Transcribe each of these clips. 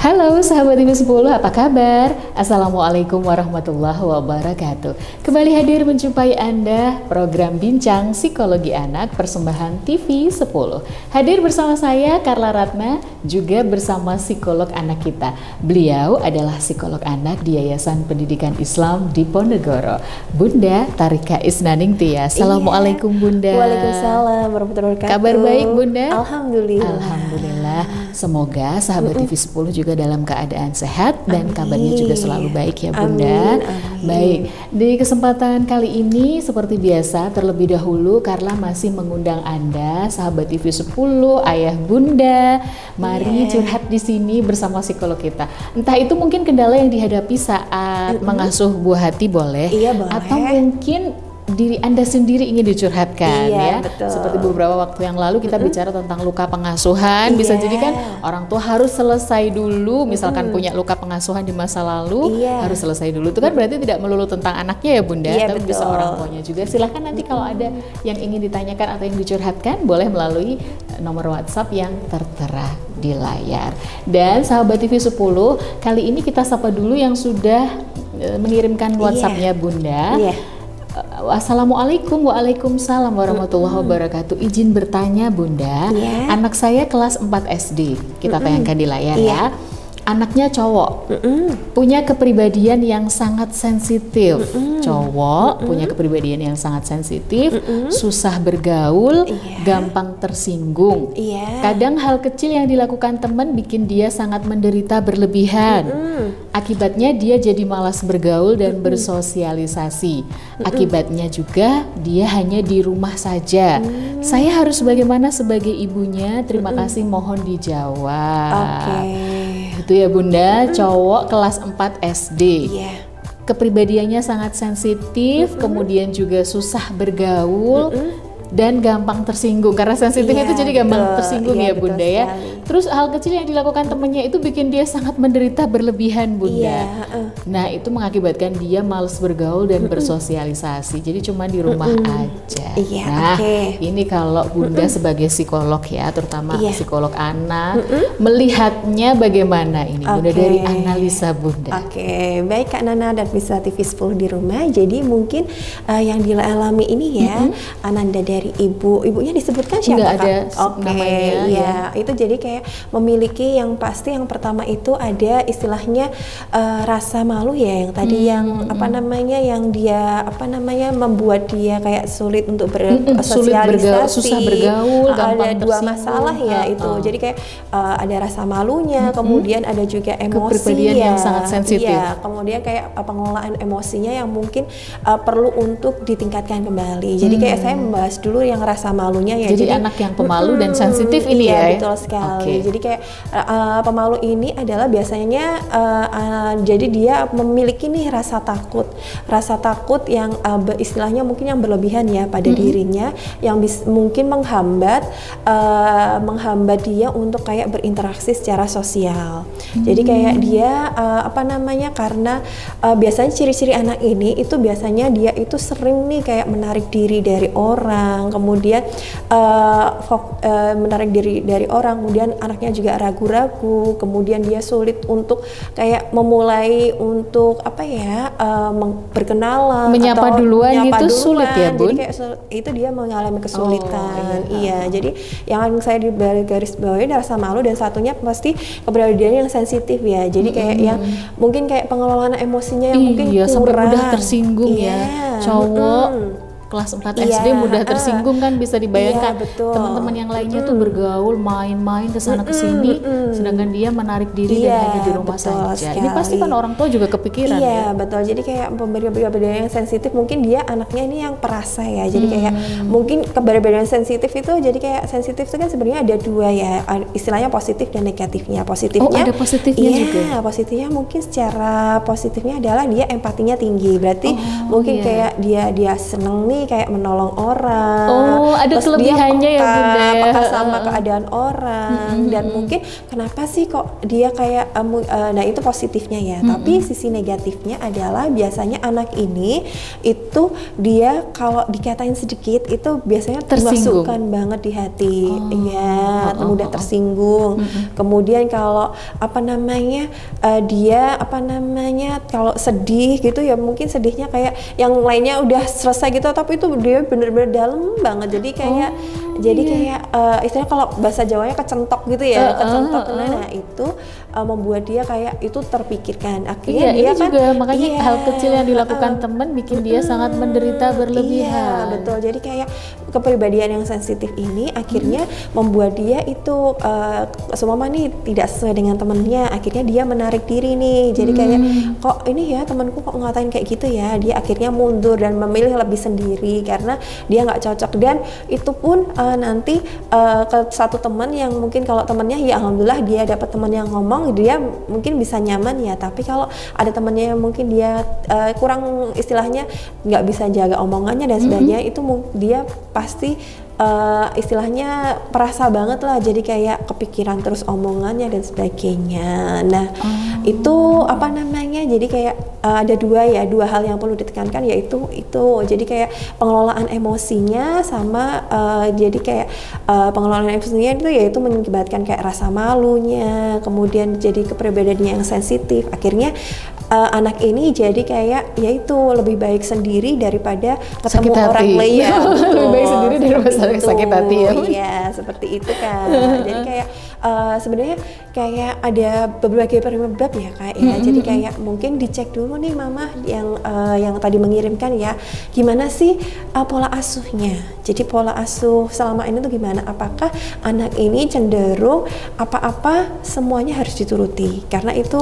Halo sahabat TV10, apa kabar? Assalamualaikum warahmatullahi wabarakatuh. Kembali hadir menjumpai Anda program Bincang Psikologi Anak persembahan TV10. Hadir bersama saya Carla Ratna, juga bersama psikolog anak kita. Beliau adalah psikolog anak di Yayasan Pendidikan Islam Diponegoro, Bunda Tarika Isnaning Tia. Assalamualaikum Bunda. Waalaikumsalam warahmatullahi wabarakatuh. Kabar baik Bunda? Alhamdulillah. Alhamdulillah. Semoga sahabat TV10 juga dalam keadaan sehat dan kabarnya juga selalu baik ya Bunda. Amin. Baik, di kesempatan kali ini seperti biasa terlebih dahulu Carla masih mengundang Anda sahabat TV10, ayah Bunda, mari curhat di sini bersama psikolog kita. Entah itu mungkin kendala yang dihadapi saat mengasuh buah hati boleh, boleh. Atau mungkin diri Anda sendiri ingin dicurhatkan ya. Betul. Seperti beberapa waktu yang lalu kita bicara tentang luka pengasuhan, bisa jadi kan orang tua harus selesai dulu, misalkan punya luka pengasuhan di masa lalu, harus selesai dulu. Itu kan berarti tidak melulu tentang anaknya ya Bunda, tapi bisa orang tuanya juga. Silahkan nanti kalau ada yang ingin ditanyakan atau yang dicurhatkan, boleh melalui nomor WhatsApp yang tertera di layar. Dan sahabat TV10, kali ini kita sapa dulu yang sudah mengirimkan WhatsApp-nya Bunda. Assalamualaikum, waalaikumsalam warahmatullahi wabarakatuh. Izin bertanya Bunda, anak saya kelas 4 SD, kita tayangkan di layar ya. Anaknya cowok, punya kepribadian yang sangat sensitif. Cowok punya kepribadian yang sangat sensitif, susah bergaul, gampang tersinggung. Kadang hal kecil yang dilakukan teman bikin dia sangat menderita berlebihan. Akibatnya dia jadi malas bergaul dan bersosialisasi. Akibatnya juga dia hanya di rumah saja. Saya harus bagaimana sebagai ibunya? Terima kasih, mohon dijawab. Itu ya Bunda, cowok kelas 4 SD. Kepribadiannya sangat sensitif, kemudian juga susah bergaul dan gampang tersinggung. Karena sensitif itu jadi gampang tersinggung ya Bunda ya. Terus hal kecil yang dilakukan temennya itu bikin dia sangat menderita berlebihan Bunda. Nah itu mengakibatkan dia malas bergaul dan bersosialisasi. Jadi cuma di rumah aja. Nah ini kalau Bunda sebagai psikolog ya, terutama psikolog anak, melihatnya bagaimana ini Bunda dari analisa Bunda? Baik Kak Nana dan bisa TV10 di rumah. Jadi mungkin yang dialami ini ya, Ananda dari ibunya disebutkan siapa? Nggak ada namanya. Itu jadi kayak memiliki yang pasti yang pertama itu ada istilahnya rasa malu ya, yang tadi yang yang dia membuat dia kayak sulit untuk bersosialisasi, susah bergaul, ada dua masalah ya itu. Jadi kayak ada rasa malunya, kemudian ada juga emosi kepribadian yang sangat sensitif. Kemudian kayak pengelolaan emosinya yang mungkin perlu untuk ditingkatkan kembali. Jadi kayak saya membahas dulu yang rasa malunya ya. Jadi anak yang pemalu dan sensitif ini ya. Betul sekali. Jadi kayak pemalu ini adalah biasanya jadi dia memiliki nih rasa takut yang istilahnya mungkin yang berlebihan ya pada dirinya, yang mungkin menghambat dia untuk kayak berinteraksi secara sosial. Jadi kayak dia karena biasanya ciri-ciri anak ini itu biasanya dia itu sering nih kayak menarik diri dari orang, kemudian menarik diri dari orang, kemudian anaknya juga ragu-ragu, kemudian dia sulit untuk kayak memulai untuk berkenalan, menyapa atau duluan itu sulit ya Bun? Jadi kayak itu dia mengalami kesulitan. Jadi yang saya di garis bawahi rasa malu, dan satunya pasti kepribadian yang sensitif ya. Jadi kayak yang mungkin kayak pengelolaan emosinya yang mungkin kurang, sampai mudah tersinggung ya. Cowok kelas 4 SD mudah tersinggung kan, bisa dibayangkan teman-teman yang lainnya tuh bergaul, main-main kesana kesini, sedangkan dia menarik diri dan hanya di rumah saja. Sekali. Ini pasti kan orang tua juga kepikiran ya. Betul. Jadi kayak kepribadian yang sensitif, mungkin dia anaknya ini yang perasa ya. Jadi kayak mungkin kepribadian sensitif itu, jadi kayak sensitif itu kan sebenarnya ada dua ya, istilahnya positif dan negatifnya. Positifnya ada positifnya juga. Positifnya mungkin secara positifnya adalah dia empatinya tinggi. Berarti mungkin kayak dia seneng nih ini kayak menolong orang. Oh, ada terus kelebihannya dia ya Bunda. peka sama keadaan orang, dan mungkin kenapa sih kok dia kayak nah itu positifnya ya. Tapi sisi negatifnya adalah biasanya anak ini itu dia kalau dikatain sedikit itu biasanya dimasukkan banget di hati. Ya, mudah tersinggung. Kemudian kalau apa namanya dia apa namanya kalau sedih gitu ya, mungkin sedihnya kayak yang lainnya udah selesai gitu, tapi itu dia bener-bener dalam banget. Jadi kayak kayak istilahnya kalau bahasa Jawanya kecentok gitu ya, kecentok. Nah itu membuat dia kayak itu terpikirkan. Akhirnya dia kan juga makanya hal kecil yang dilakukan teman bikin dia sangat menderita berlebihan. Iya, betul. Jadi kayak kepribadian yang sensitif ini akhirnya membuat dia itu semua nih tidak sesuai dengan temennya. Akhirnya dia menarik diri nih. Jadi kayak kok ini ya temanku kok ngatain kayak gitu ya. Dia akhirnya mundur dan memilih lebih sendiri karena dia nggak cocok. Dan itu pun nanti ke satu teman yang mungkin kalau temannya ya alhamdulillah dia dapat teman yang ngomong, dia mungkin bisa nyaman ya. Tapi kalau ada temannya yang mungkin dia kurang istilahnya nggak bisa jaga omongannya dan sebagainya, itu dia pasti istilahnya perasa banget lah, jadi kayak kepikiran terus omongannya dan sebagainya. Nah itu apa namanya, jadi kayak ada dua hal yang perlu ditekankan, yaitu itu jadi kayak pengelolaan emosinya sama jadi kayak pengelolaan emosinya itu yaitu mengakibatkan kayak rasa malunya, kemudian jadi kepribadiannya yang sensitif. Akhirnya anak ini jadi kayak yaitu lebih baik sendiri daripada ketemu orang lain. Lebih baik sendiri daripada sakit hati ya. Iya, seperti itu kan. Jadi kayak sebenarnya kayak ada berbagai penyebab ya Kak ya. Jadi kayak mungkin dicek dulu nih mama yang tadi mengirimkan ya, gimana sih pola asuhnya. Jadi pola asuh selama ini tuh gimana? Apakah anak ini cenderung apa-apa semuanya harus dituruti? Karena itu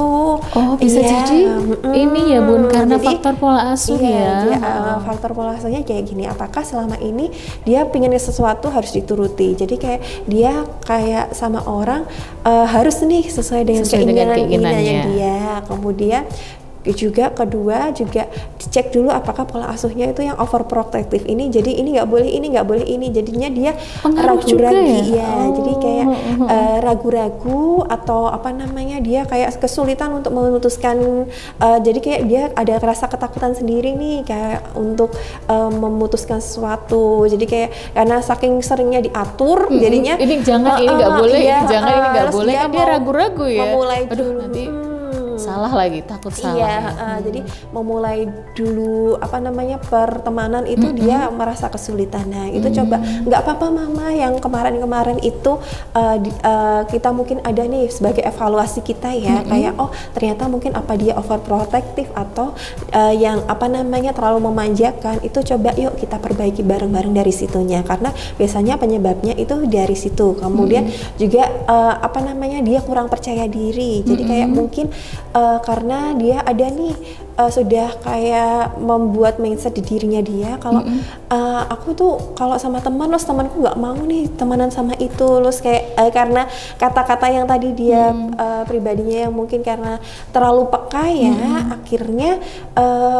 bisa jadi ini ya Bun, karena jadi, faktor pola asuh faktor pola asuhnya kayak gini. Apakah selama ini dia pengen sesuatu harus dituruti? Jadi kayak dia kayak sama orang harus nih sesuai dengan keinginannya dia. Kemudian juga kedua juga dicek dulu apakah pola asuhnya itu yang overprotective ini, jadi ini nggak boleh ini, jadinya dia ragu-ragu ya. Jadi kayak ragu-ragu atau apa namanya dia kayak kesulitan untuk memutuskan, jadi kayak dia ada rasa ketakutan sendiri nih kayak untuk memutuskan sesuatu. Jadi kayak karena saking seringnya diatur jadinya ini jangan ini nggak boleh, jangan ini nggak boleh, kan dia ragu-ragu ya. Memulai nanti salah lagi, takut salah. Iya, jadi memulai dulu apa namanya pertemanan itu dia merasa kesulitan. Nah itu coba nggak apa-apa mama yang kemarin-kemarin itu kita mungkin ada nih sebagai evaluasi kita ya, kayak oh ternyata mungkin apa dia overprotective atau yang apa namanya terlalu memanjakan, itu coba yuk kita perbaiki bareng-bareng dari situnya, karena biasanya penyebabnya itu dari situ. Kemudian juga apa namanya dia kurang percaya diri, jadi kayak mungkin karena dia ada nih sudah kayak membuat mindset di dirinya dia kalau aku tuh kalau sama teman, terus temanku nggak mau nih temanan sama itu, terus kayak karena kata-kata yang tadi dia pribadinya yang mungkin karena terlalu peka ya, akhirnya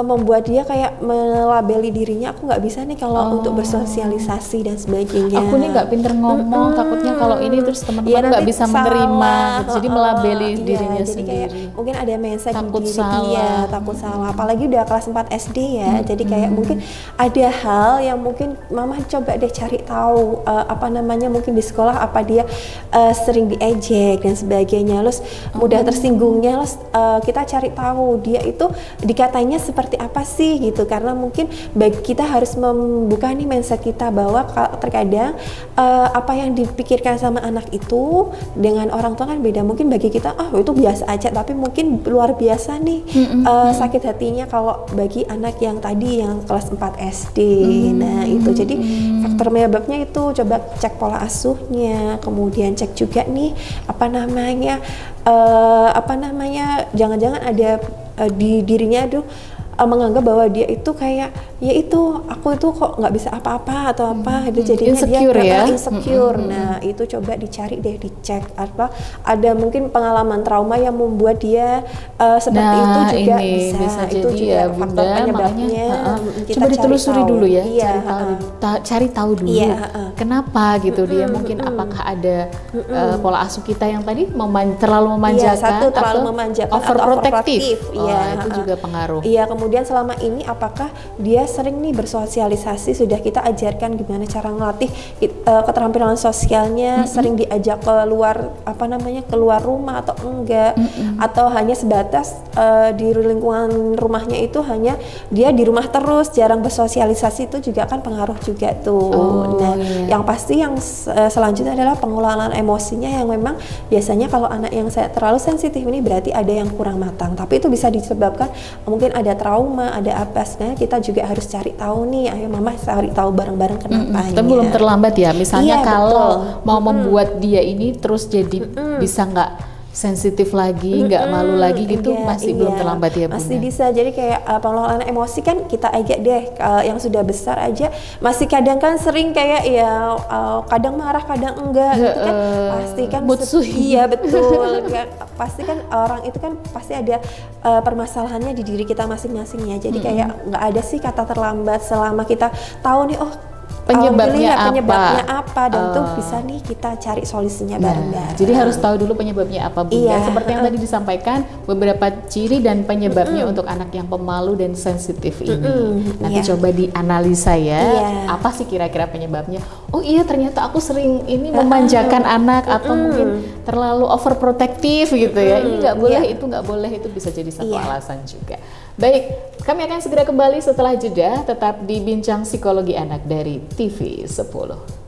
membuat dia kayak melabeli dirinya, aku nggak bisa nih kalau untuk bersosialisasi dan sebagainya. Aku nih nggak pinter ngomong, takutnya kalau ini terus teman-teman nggak bisa menerima, jadi melabeli dirinya jadi sendiri. Kayak, mungkin ada mindset takut di diri salah. dia, takut salah, apalagi udah kelas 4 SD ya. Jadi kayak mungkin ada hal yang mungkin mama coba deh cari tahu apa namanya, mungkin di sekolah apa dia sering diejek dan sebagainya, terus mudah tersinggungnya, terus kita cari tahu dia itu dikatanya seperti apa sih gitu, karena mungkin bagi kita harus membuka nih mindset kita bahwa terkadang apa yang dipikirkan sama anak itu dengan orang tua kan beda. Mungkin bagi kita itu biasa aja, tapi mungkin luar biasa nih sakit hatinya kalau bagi anak yang tadi yang kelas 4 SD. Nah itu jadi faktor penyebabnya itu coba cek pola asuhnya, kemudian cek juga nih apa namanya jangan-jangan ada di dirinya menganggap bahwa dia itu kayak ya itu aku itu kok nggak bisa apa-apa atau apa, itu jadinya insecure dia insecure. Nah itu coba dicari deh, dicek apa ada mungkin pengalaman trauma yang membuat dia seperti itu juga bisa itu jadi juga ya, faktor Bunda, penyebabnya. Kita coba ditelusuri dulu ya, cari tahu dulu kenapa gitu dia mungkin apakah ada pola asuh kita yang tadi terlalu memanjakan terlalu memanjakan atau overprotective. Iya, itu juga pengaruh. Iya, kemudian selama ini apakah dia sering nih bersosialisasi, sudah kita ajarkan gimana cara ngelatih keterampilan sosialnya, sering diajak keluar keluar rumah atau enggak, atau hanya sebatas di lingkungan rumahnya itu hanya dia di rumah terus, jarang bersosialisasi, itu juga kan pengaruh juga tuh. Yang pasti yang selanjutnya adalah pengelolaan emosinya, yang memang biasanya kalau anak yang terlalu sensitif ini berarti ada yang kurang matang, tapi itu bisa disebabkan mungkin ada trauma, ada apa. Sebenarnya kita juga harus cari tahu nih, ayo mama cari tahu bareng-bareng kenapanya. Tapi belum terlambat ya, misalnya kalau mau membuat dia ini terus jadi bisa nggak sensitif lagi, nggak malu lagi gitu, masih belum terlambat ya Bunda? Masih bisa. Jadi kayak pengelolaan emosi kan kita ajak deh, yang sudah besar aja masih kadang kan sering kayak ya kadang marah kadang enggak gitu kan, pasti kan iya betul ya, pasti kan orang itu kan pasti ada permasalahannya di diri kita masing-masing ya. Jadi kayak nggak ada sih kata terlambat selama kita tahu nih penyebabnya apa dan tuh bisa nih kita cari solusinya bareng-bareng. Jadi harus tahu dulu penyebabnya apa Bunda. Seperti yang tadi disampaikan, beberapa ciri dan penyebabnya untuk anak yang pemalu dan sensitif ini. Nanti coba dianalisa ya, apa sih kira-kira penyebabnya. Oh iya, ternyata aku sering ini memanjakan anak, atau mungkin terlalu overprotective gitu ya. Ini nggak boleh, itu nggak boleh, itu bisa jadi satu alasan juga. Baik, kami akan segera kembali setelah jeda, tetap di Bincang Psikologi Anak dari TV 10.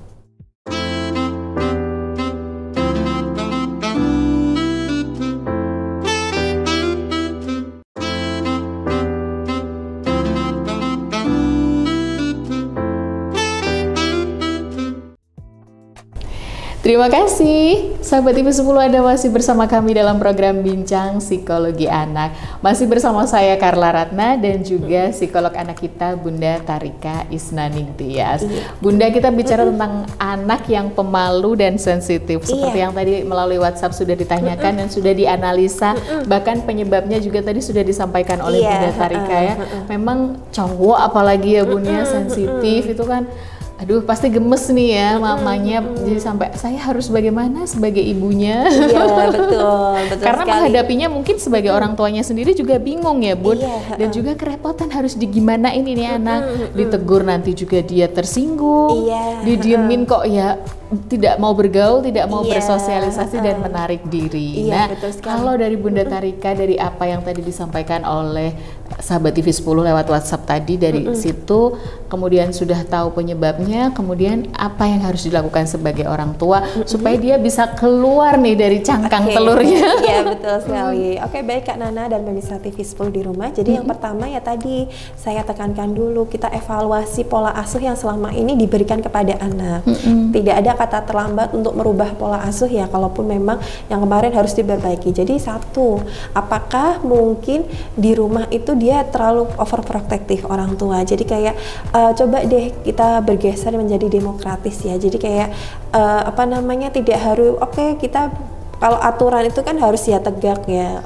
Terima kasih, sahabat TV 10, Anda masih bersama kami dalam program Bincang Psikologi Anak. Masih bersama saya Carla Ratna dan juga psikolog anak kita Bunda Tarika Isnaning Tias. Bunda, kita bicara tentang anak yang pemalu dan sensitif. Seperti yang tadi melalui WhatsApp sudah ditanyakan dan sudah dianalisa, bahkan penyebabnya juga tadi sudah disampaikan oleh Bunda Tarika ya. Memang cowok apalagi ya Bunda, sensitif itu kan, aduh pasti gemes nih ya mamanya, jadi sampai saya harus bagaimana sebagai ibunya. Iya betul Karena sekali. menghadapinya mungkin sebagai orang tuanya sendiri juga bingung ya Bun, dan juga kerepotan harus digimanain ini anak, ditegur nanti juga dia tersinggung, didiemin kok ya tidak mau bergaul, tidak mau bersosialisasi dan menarik diri. Nah, kalau dari Bunda Tarika, dari apa yang tadi disampaikan oleh sahabat TV 10 lewat WhatsApp tadi, dari situ kemudian sudah tahu penyebabnya, kemudian apa yang harus dilakukan sebagai orang tua supaya dia bisa keluar nih dari cangkang telurnya. Iya betul sekali. Oke, baik Kak Nana dan pemirsa TV 10 di rumah. Jadi yang pertama ya tadi saya tekankan dulu, kita evaluasi pola asuh yang selama ini diberikan kepada anak. Tidak ada kata terlambat untuk merubah pola asuh ya, kalaupun memang yang kemarin harus diperbaiki. Jadi satu, apakah mungkin di rumah itu dia terlalu overprotective orang tua. Jadi kayak coba deh kita bergeser menjadi demokratis ya. Jadi kayak tidak harus kita kalau aturan itu kan harus ya tegak ya,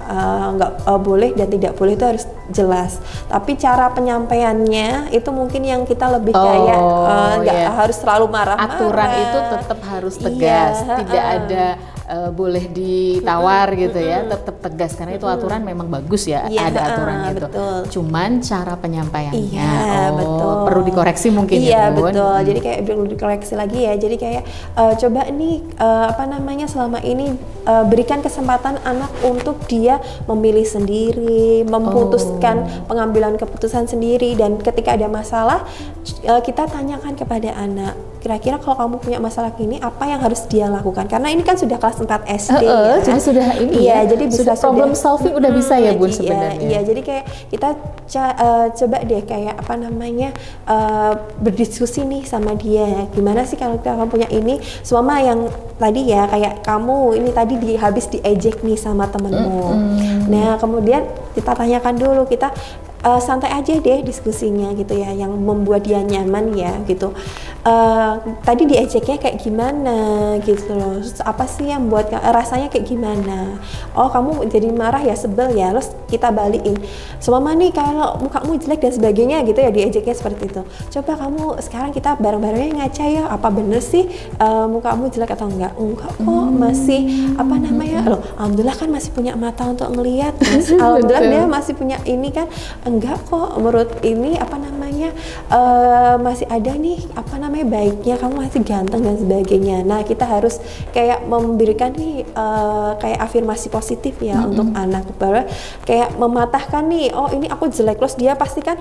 nggak boleh dan tidak boleh itu harus jelas. Tapi cara penyampaiannya itu mungkin yang kita lebih kayak nggak harus selalu marah-marah. Aturan itu tetap harus tegas, tidak ada boleh ditawar gitu ya, tetap tegas karena itu aturan memang bagus ya, ada aturannya itu. Cuman cara penyampaiannya perlu dikoreksi mungkin ya Bun. Betul. Jadi kayak perlu dikoreksi lagi ya. Jadi kayak coba nih selama ini berikan kesempatan anak untuk dia memilih sendiri, memutuskan pengambilan keputusan sendiri, dan ketika ada masalah kita tanyakan kepada anak, kira-kira kalau kamu punya masalah gini apa yang harus dia lakukan, karena ini kan sudah kelas 4 SD ya. Jadi sudah ini jadi bisa problem solving udah bisa ya Bun sebenarnya. Iya, jadi kayak kita coba deh kayak berdiskusi nih sama dia, gimana sih kalau kamu punya ini, semua yang tadi ya kayak kamu ini tadi habis diejek nih sama temenmu. Nah kemudian kita tanyakan dulu, kita santai aja deh diskusinya gitu ya, yang membuat dia nyaman ya gitu. Tadi diejeknya kayak gimana gitu loh, terus apa sih yang buat rasanya kayak gimana, oh kamu jadi marah ya, sebel ya, terus kita balikin, semama nih kalau mukamu jelek dan sebagainya gitu ya, diejeknya seperti itu. Coba kamu sekarang kita bareng-barengnya ngaca ya, apa bener sih mukamu jelek atau enggak kok, masih apa namanya, loh alhamdulillah kan masih punya mata untuk ngelihat, alhamdulillah dia masih punya ini kan, enggak kok menurut ini apa namanya masih ada nih apa namanya baiknya, kamu masih ganteng dan sebagainya. Nah kita harus kayak memberikan nih kayak afirmasi positif ya untuk anak, bahwa kayak mematahkan nih, oh ini aku jelek, terus dia pasti kan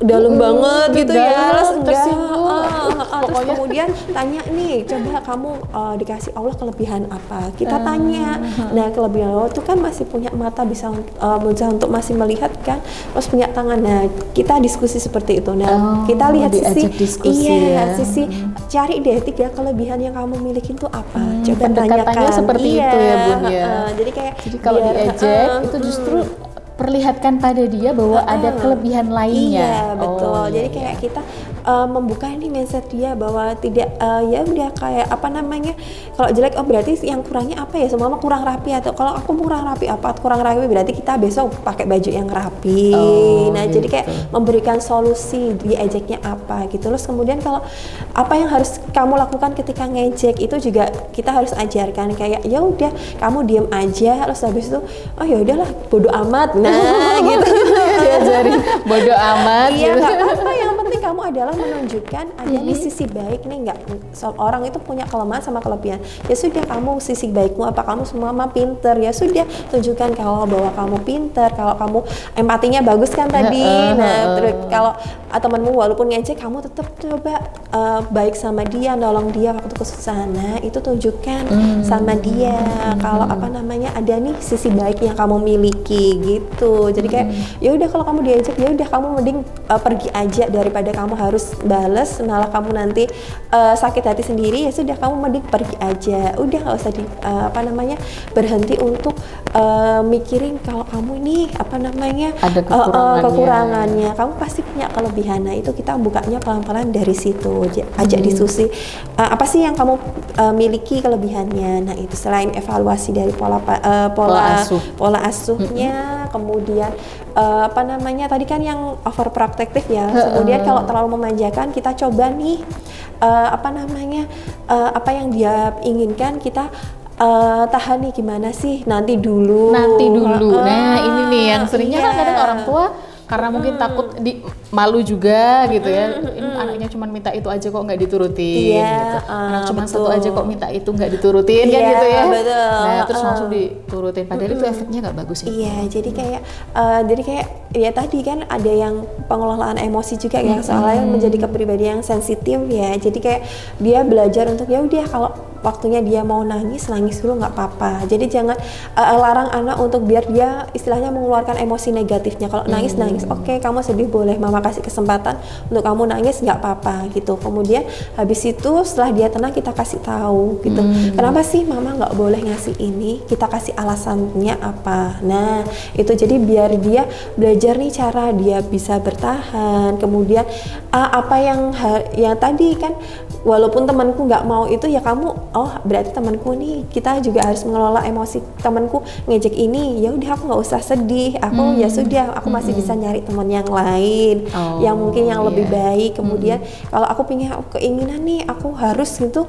dalam banget gitu ya, terus enggak terus kemudian tanya nih, coba kamu dikasih Allah kelebihan apa, kita tanya. Nah kelebihan Allah itu kan masih punya mata, bisa untuk masih melihat kan, terus punya tangan. Nah kita diskusi seperti itu. Nah kita lihat sisi sisi cari deh 3 kelebihan yang kamu miliki itu apa, coba tanyakan seperti itu ya Bun ya. Jadi kayak kalau diejek itu justru perlihatkan pada dia bahwa ada kelebihan lainnya. Iya betul. Jadi kayak kita membuka ini mindset dia bahwa tidak ya udah kayak apa namanya, kalau jelek oh berarti yang kurangnya apa ya, semua kurang rapi, atau kalau aku kurang rapi apa, kurang rapi berarti kita besok pakai baju yang rapi. Nah gitu. Jadi kayak memberikan solusi diejeknya apa gitu. Terus kemudian kalau apa yang harus kamu lakukan ketika ngejek itu juga kita harus ajarkan, kayak ya udah kamu diem aja, terus habis itu oh ya udahlah bodo amat. Nah gitu diajarin bodo amat. Iya nggak apa-apa, yang penting kamu adalah menunjukkan ada nih sisi baik nih, nggak orang itu punya kelemahan sama kelebihan, ya sudah kamu sisi baikmu apa, kamu semua mah pinter, ya sudah tunjukkan kalau bahwa kamu pinter, kalau kamu empatinya bagus kan tadi. Nah terus kalau temanmu walaupun ngejek kamu tetap coba baik sama dia, nolong dia waktu kesusahan, nah itu tunjukkan sama dia kalau apa namanya ada nih sisi baik yang kamu miliki gitu. Jadi kayak ya udah kalau kamu diajak ya udah kamu mending pergi aja daripada kamu harus bales, malah kamu nanti sakit hati sendiri, ya sudah kamu mending pergi aja, udah nggak usah apa namanya berhenti untuk mikirin kalau kamu ini apa namanya ada kekurangannya, kamu pasti punya kelebihan. Nah itu kita bukanya pelan-pelan dari situ, ajak diskusi apa sih yang kamu miliki kelebihannya. Nah itu selain evaluasi dari pola asuhnya, kemudian apa namanya tadi kan yang overprotective ya, kemudian kalau terlalu memanjakan kita coba nih apa namanya apa yang dia inginkan kita tahan nih, gimana sih nanti dulu. Nah ini nih yang seringnya kan kadang orang tua karena mungkin takut malu juga gitu ya, ini anaknya cuma minta itu aja kok nggak diturutin gitu. Anak cuma satu aja kok minta itu nggak diturutin kan gitu ya. Nah terus langsung diturutin, padahal itu efeknya nggak bagus ya. Iya jadi kayak ya tadi kan ada yang pengelolaan emosi juga ya, soalnya menjadi kepribadian yang sensitif ya. Jadi kayak dia belajar untuk ya udah kalau waktunya dia mau nangis dulu nggak apa-apa. Jadi jangan larang anak untuk biar dia istilahnya mengeluarkan emosi negatifnya. Kalau nangis oke, kamu sedih boleh, mama kasih kesempatan untuk kamu nangis, nggak apa-apa gitu. Kemudian habis itu setelah dia tenang kita kasih tahu gitu, kenapa sih mama nggak boleh ngasih ini, kita kasih alasannya apa. Nah itu jadi biar dia belajar nih cara dia bisa bertahan. Kemudian apa yang tadi kan, walaupun temanku nggak mau itu ya kamu, oh berarti temanku nih, kita juga harus mengelola emosi temanku ngejek ini, ya udah aku nggak usah sedih, aku ya sudah aku masih bisa nyari teman yang lain yang mungkin yang lebih baik. Kemudian kalau aku punya keinginan nih aku harus gitu,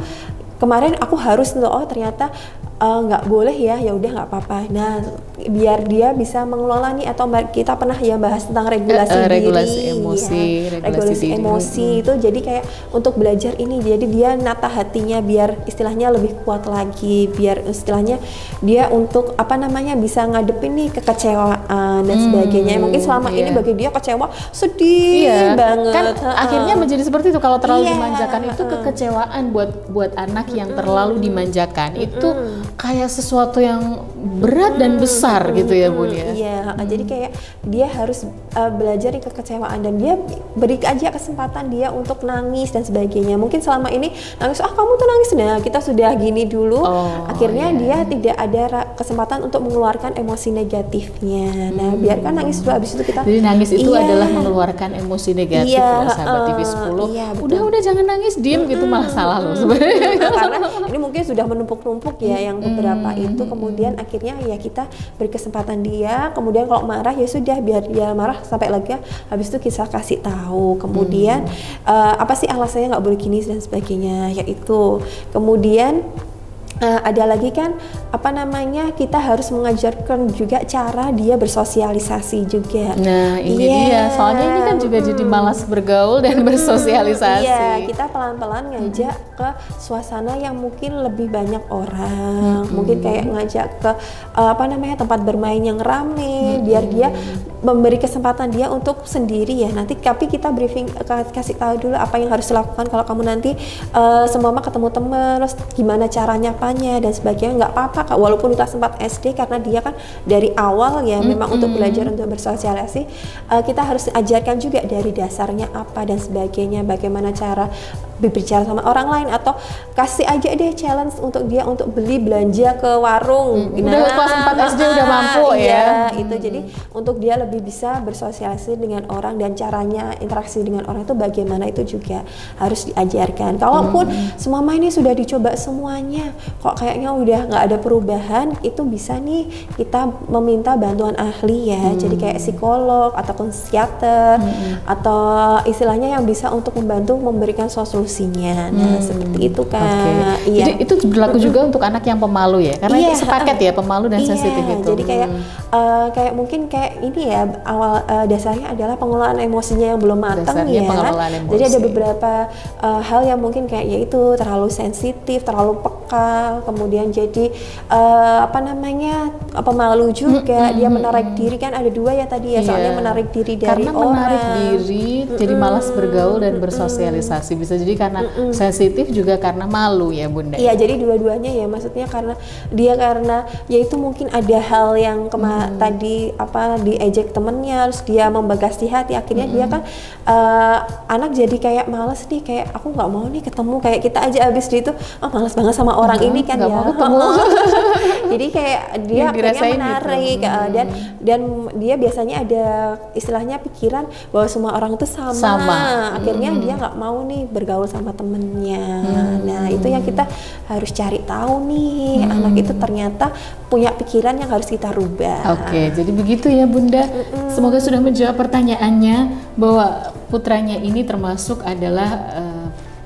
kemarin aku harus oh ternyata nggak boleh ya udah nggak apa-apa. Nah biar dia bisa mengelola nih, atau kita pernah ya bahas tentang regulasi diri, regulasi emosi itu jadi kayak untuk belajar ini, jadi dia nata hatinya biar istilahnya lebih kuat lagi, biar istilahnya dia untuk apa namanya bisa ngadepin nih kekecewaan dan sebagainya. Mungkin selama ini bagi dia kecewa sedih banget kan, akhirnya menjadi seperti itu kalau terlalu dimanjakan. Itu kekecewaan buat anak yang terlalu dimanjakan. Itu kayak sesuatu yang berat dan besar gitu ya Bun ya. Iya, jadi kayak dia harus belajar kekecewaan dan dia beri aja kesempatan dia untuk nangis dan sebagainya. Mungkin selama ini nangis, kamu tuh nangis, nah kita sudah gini dulu, akhirnya dia tidak ada kesempatan untuk mengeluarkan emosi negatifnya. Nah, biarkan nangis dulu, habis itu kita. Jadi nangis itu adalah mengeluarkan emosi negatif loh, sahabat TV 10. Udah jangan nangis, diem gitu, malah salah loh sebenarnya. Karena ini mungkin sudah menumpuk-numpuk ya yang beberapa itu, kemudian akhirnya ya kita beri kesempatan dia, kemudian kalau marah ya sudah biar dia marah sampai lega, habis itu kita kasih tahu, kemudian apa sih alasannya nggak boleh gini dan sebagainya, yaitu kemudian ada lagi kan apa namanya, kita harus mengajarkan juga cara dia bersosialisasi juga. Nah ini dia, soalnya ini kan juga jadi malas bergaul dan bersosialisasi. Iya, kita pelan-pelan ngajak ke suasana yang mungkin lebih banyak orang, mungkin kayak ngajak ke apa namanya, tempat bermain yang rame, biar dia memberi kesempatan dia untuk sendiri ya. Nanti tapi kita briefing, kasih tahu dulu apa yang harus dilakukan kalau kamu nanti semua ketemu teman, terus gimana caranya dan sebagainya. Nggak apa-apa Kak, walaupun kita sempat SD, karena dia kan dari awal ya memang untuk belajar untuk bersosialisasi, kita harus ajarkan juga dari dasarnya apa dan sebagainya, bagaimana cara berbicara sama orang lain, atau kasih aja deh challenge untuk dia untuk beli belanja ke warung. Udah kelas 4 SD udah mampu ya. Itu jadi untuk dia lebih bisa bersosialisasi dengan orang dan caranya interaksi dengan orang itu bagaimana, itu juga harus diajarkan. Kalaupun semua ini sudah dicoba semuanya, kok kayaknya udah nggak ada perubahan, itu bisa nih kita meminta bantuan ahli ya, jadi kayak psikolog ataupun psikiater atau istilahnya yang bisa untuk membantu memberikan solusinya. Nah seperti itu Kak. Iya. Jadi itu berlaku juga untuk anak yang pemalu ya, karena itu sepaket ya, pemalu dan sensitif itu. Jadi kayak mungkin kayak ini ya, awal dasarnya adalah pengelolaan emosinya yang belum matang ya. Jadi ada beberapa hal yang mungkin kayak yaitu terlalu sensitif, terlalu peka, kemudian jadi apa namanya, pemalu juga, dia menarik diri, kan ada dua ya tadi ya, soalnya menarik diri dari karena orang. Menarik diri jadi malas bergaul dan bersosialisasi, bisa jadi karena sensitif juga karena malu ya Bunda. Iya, jadi dua-duanya ya, maksudnya karena yaitu mungkin ada hal yang tadi apa diejek temennya, terus dia membagas di hati, akhirnya dia kan anak jadi kayak males nih, kayak aku nggak mau nih ketemu, kayak kita aja abis itu males banget sama orang ini kan ya. Jadi kayak dia pengen menarik gitu. Dan dia biasanya ada istilahnya pikiran bahwa semua orang itu sama. Akhirnya dia nggak mau nih bergaul sama temennya. Nah itu yang kita harus cari tahu nih, anak itu ternyata punya pikiran yang harus kita rubah. Oke, jadi begitu ya Bunda. Semoga sudah menjawab pertanyaannya, bahwa putranya ini termasuk adalah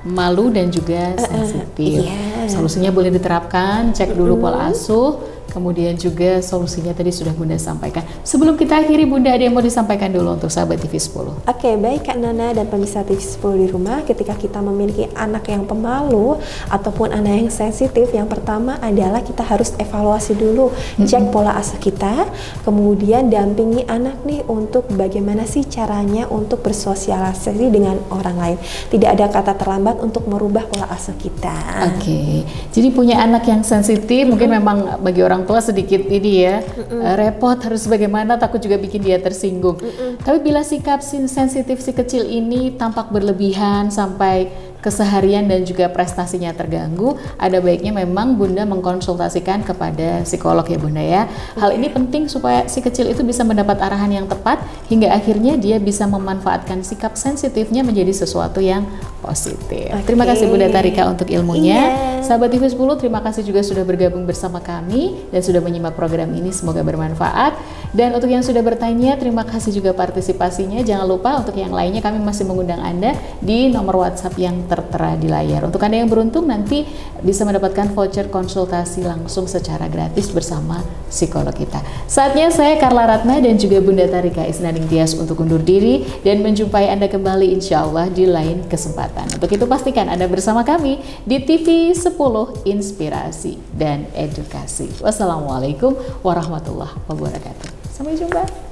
malu dan juga sensitif. Solusinya boleh diterapkan, cek dulu pola asuh, kemudian juga solusinya tadi sudah Bunda sampaikan. Sebelum kita akhiri Bunda, ada yang mau disampaikan dulu untuk sahabat TV 10? Oke, baik Kak Nana dan pemirsa TV 10 di rumah, ketika kita memiliki anak yang pemalu ataupun anak yang sensitif, yang pertama adalah kita harus evaluasi dulu, cek pola asuh kita, kemudian dampingi anak nih untuk bagaimana sih caranya untuk bersosialisasi dengan orang lain. Tidak ada kata terlambat untuk merubah pola asuh kita. Oke, jadi punya anak yang sensitif, mungkin memang bagi orang tua sedikit ini ya, repot harus bagaimana, takut juga bikin dia tersinggung. Tapi bila sikap sensitif si kecil ini tampak berlebihan sampai keseharian dan juga prestasinya terganggu, ada baiknya memang Bunda mengkonsultasikan kepada psikolog ya Bunda ya. Hal ini penting supaya si kecil itu bisa mendapat arahan yang tepat hingga akhirnya dia bisa memanfaatkan sikap sensitifnya menjadi sesuatu yang positif. Terima kasih Bunda Tarika untuk ilmunya. Sahabat TV 10, terima kasih juga sudah bergabung bersama kami dan sudah menyimak program ini, semoga bermanfaat. Dan untuk yang sudah bertanya, terima kasih juga partisipasinya. Jangan lupa untuk yang lainnya kami masih mengundang Anda di nomor WhatsApp yang tertera di layar. Untuk Anda yang beruntung nanti bisa mendapatkan voucher konsultasi langsung secara gratis bersama psikolog kita. Saatnya saya Carla Ratna dan juga Bunda Tarika Isnaning Tias untuk undur diri dan menjumpai Anda kembali insya Allah di lain kesempatan. Untuk itu pastikan Anda bersama kami di TV 10 Inspirasi dan Edukasi. Wassalamualaikum warahmatullahi wabarakatuh. Sampai jumpa.